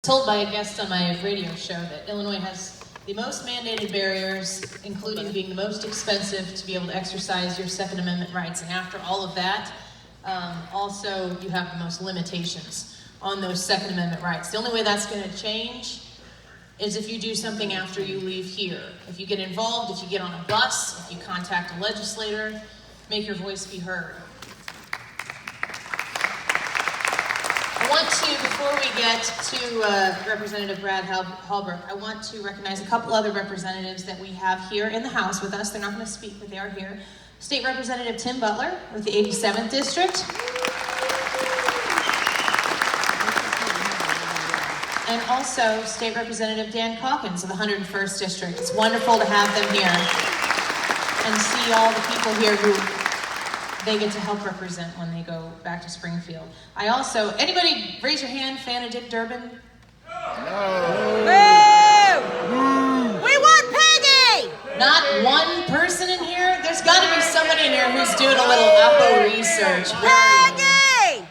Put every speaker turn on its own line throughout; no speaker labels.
Told by a guest on my radio show that Illinois has the most mandated barriers, including being the most expensive to be able to exercise your Second Amendment rights. And after all of that, also you have the most limitations on those Second Amendment rights. The only way that's going to change is if you do something after you leave here. If you get involved, if you get on a bus, if you contact a legislator, make your voice be heard. I want to, before we get to Representative Brad Halbrook, I want to recognize a couple other representatives that we have here in the House with us. They're not going to speak, but they are here. State Representative Tim Butler with the 87th District. And also State Representative Dan Calkins of the 101st District. It's wonderful to have them here and see all the people here who they get to help represent when they go back to Springfield. I also, anybody raise your hand, fan of Dick Durbin?
No. We want Peggy!
Not one person in here? There's got to be somebody in here who's doing a little Oppo research.
Peggy!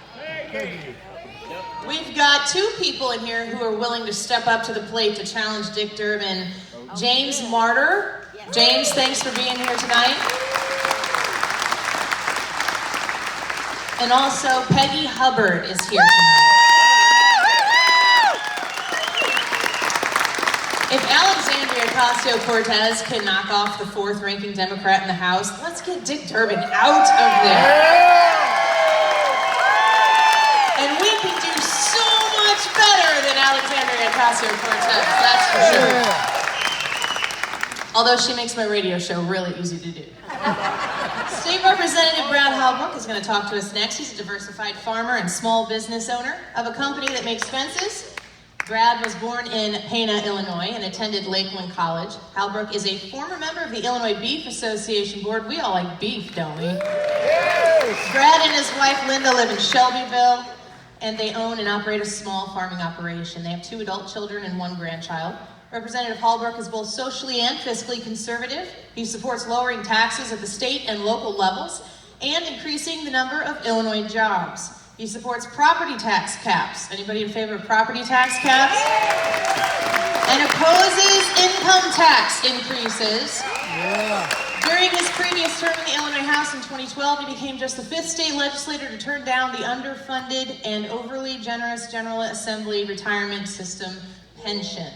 We've got two people in here who are willing to step up to the plate to challenge Dick Durbin. James Martyr. James, thanks for being here tonight. And also, Peggy Hubbard is here tonight. If Alexandria Ocasio-Cortez can knock off the fourth-ranking Democrat in the House, let's get Dick Durbin out of there. And we can do so much better than Alexandria Ocasio-Cortez, that's for sure. Although she makes my radio show really easy to do. State Representative Brad Halbrook is going to talk to us next. He's a diversified farmer and small business owner of a company that makes fences. Brad was born in Pana, Illinois, and attended Lakeland College. Halbrook is a former member of the Illinois Beef Association Board. We all like beef, don't we? Yes. Brad and his wife Linda live in Shelbyville, and they own and operate a small farming operation. They have 2 adult children and 1 grandchild. Representative Halbrook is both socially and fiscally conservative. He supports lowering taxes at the state and local levels and increasing the number of Illinois jobs. He supports property tax caps. Anybody in favor of property tax caps? And opposes income tax increases. During his previous term in the Illinois House in 2012, he became just the 5th state legislator to turn down the underfunded and overly generous General Assembly retirement system pension.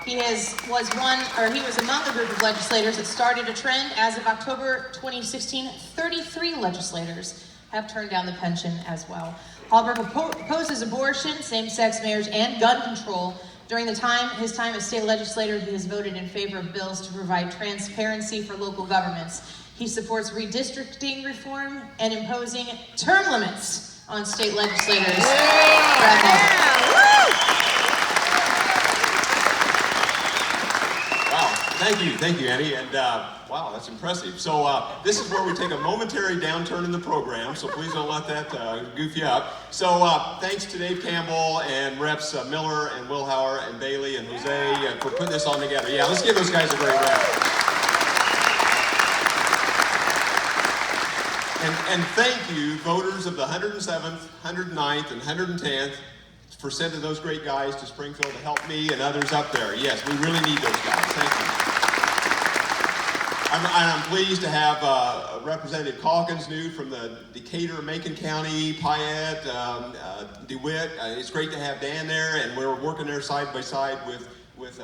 He was among a group of legislators that started a trend. As of October 2016, 33 legislators have turned down the pension as well. Halbrook opposes abortion, same-sex marriage, and gun control. During his time as state legislator, he has voted in favor of bills to provide transparency for local governments. He supports redistricting reform and imposing term limits on state legislators.
Thank you, Annie, and wow, that's impressive. So this is where we take a momentary downturn in the program, so please don't let that goof you up. So thanks to Dave Campbell and Reps Miller and Wilhauer and Bailey and Jose for putting this on together. Yeah, let's give those guys a great round. And thank you, voters of the 107th, 109th, and 110th, for sending those great guys to Springfield to help me and others up there. Yes, we really need those guys. Thank you. I'm pleased to have Representative Calkins new from the Decatur, Macon County, Piatt, DeWitt. It's great to have Dan there, and we're working there side by side with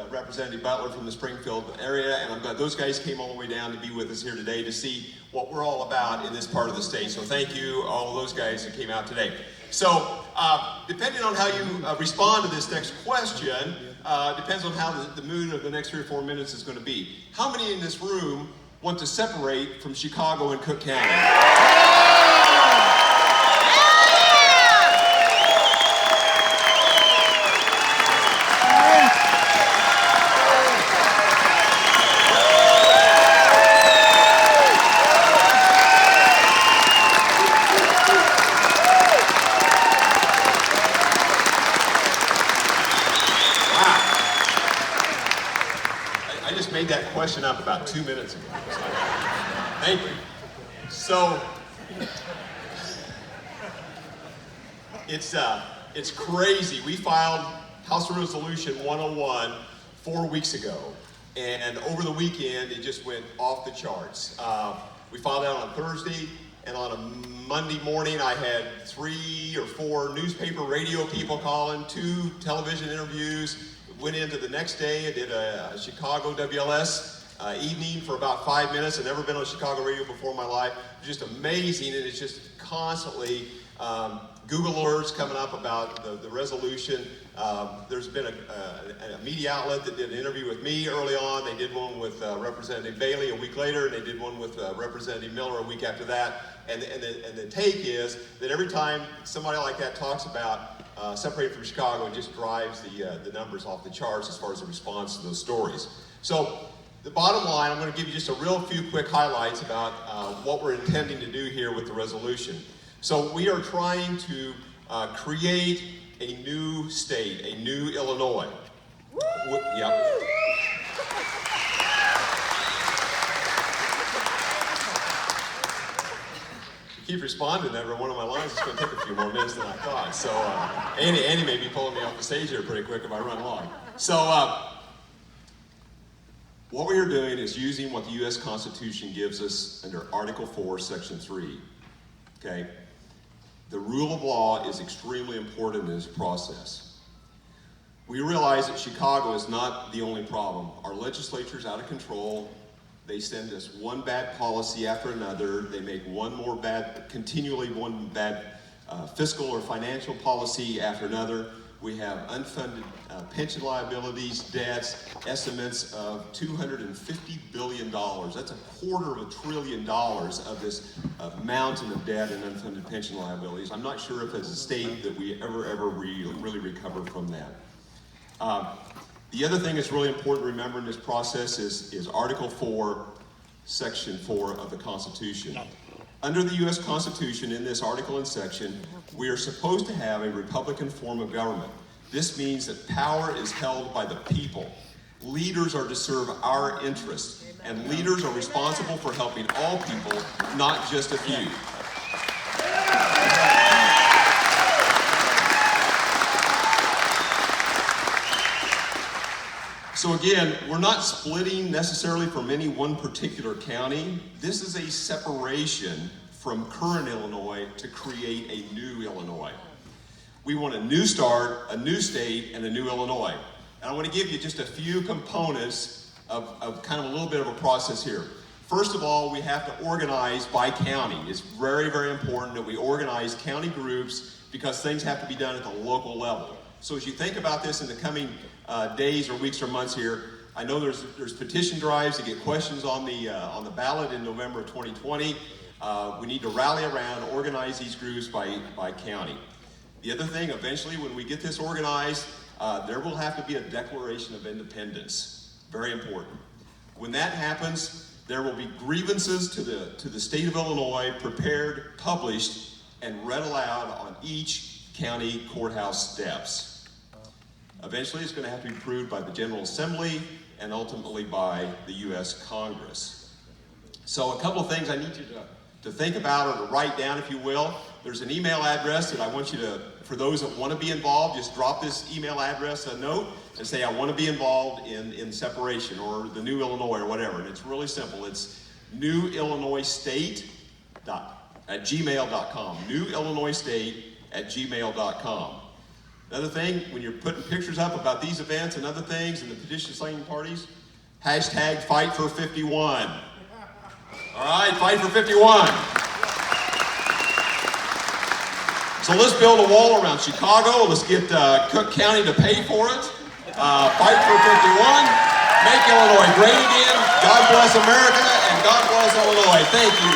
Representative Butler from the Springfield area, and I'm glad those guys came all the way down to be with us here today to see what we're all about in this part of the state. So thank you, all of those guys that came out today. So, depending on how you respond to this next question, depends on how the mood of the next 3 or 4 minutes is going to be. How many in this room want to separate from Chicago and Cook County? That question up about 2 minutes ago. Thank you. So it's crazy. We filed House Resolution 101 4 weeks ago. And over the weekend, it just went off the charts. We filed out on Thursday, and on a Monday morning, I had 3 or 4 newspaper, radio people calling, 2 television interviews. Went into the next day, I did a Chicago WLS evening for about 5 minutes. I've never been on Chicago radio before in my life. Just amazing, and it's just constantly Google alerts coming up about the resolution. There's been a media outlet that did an interview with me early on. They did one with Representative Bailey a week later, and they did one with Representative Miller a week after that. And the take is that every time somebody like that talks about separating from Chicago, it just drives the numbers off the charts as far as the response to those stories. So the bottom line, I'm going to give you just a real few quick highlights about what we're intending to do here with the resolution. So we are trying to create a new state, a new Illinois. Yep. Keep responding to every one of my lines. It's going to take a few more minutes than I thought. So Andy may be pulling me off the stage here pretty quick if I run long. So what we are doing is using what the U.S. Constitution gives us under Article 4, Section 3. Okay? The rule of law is extremely important in this process. We realize that Chicago is not the only problem. Our legislature's out of control. They send us one bad policy after another. They make continually one bad fiscal or financial policy after another. We have unfunded pension liabilities, debts, estimates of $250 billion. That's $250 billion of this mountain of debt and unfunded pension liabilities. I'm not sure if as a state that we ever really recover from that. The other thing that's really important to remember in this process is Article 4, Section 4 of the Constitution. Under the U.S. Constitution, in this article and section, we are supposed to have a Republican form of government. This means that power is held by the people. Leaders are to serve our interests, and leaders are responsible for helping all people, not just a few. So again, we're not splitting necessarily from any one particular county. This is a separation from current Illinois to create a new Illinois. We want a new start, a new state, and a new Illinois. And I want to give you just a few components of kind of a little bit of a process here. First of all, we have to organize by county. It's very, very important that we organize county groups because things have to be done at the local level. So as you think about this in the coming days or weeks or months here, I know there's petition drives to get questions on the ballot in November of 2020. We need to rally around, organize these groups by county. The other thing, eventually when we get this organized, there will have to be a Declaration of Independence. Very important. When that happens, there will be grievances to the state of Illinois prepared, published, and read aloud on each county courthouse steps. Eventually, it's going to have to be approved by the General Assembly and ultimately by the U.S. Congress. So a couple of things I need you to think about or to write down, if you will. There's an email address that I want you to, for those that want to be involved, just drop this email address a note and say, I want to be involved in separation or the new Illinois or whatever. And it's really simple. It's newillinoisstate@gmail.com. newillinoisstate@gmail.com. Another thing, when you're putting pictures up about these events and other things and the petition signing parties, hashtag Fight for 51. All right, Fight for 51. So let's build a wall around Chicago. Let's get Cook County to pay for it. Fight for 51. Make Illinois great again. God bless America and God bless Illinois. Thank you.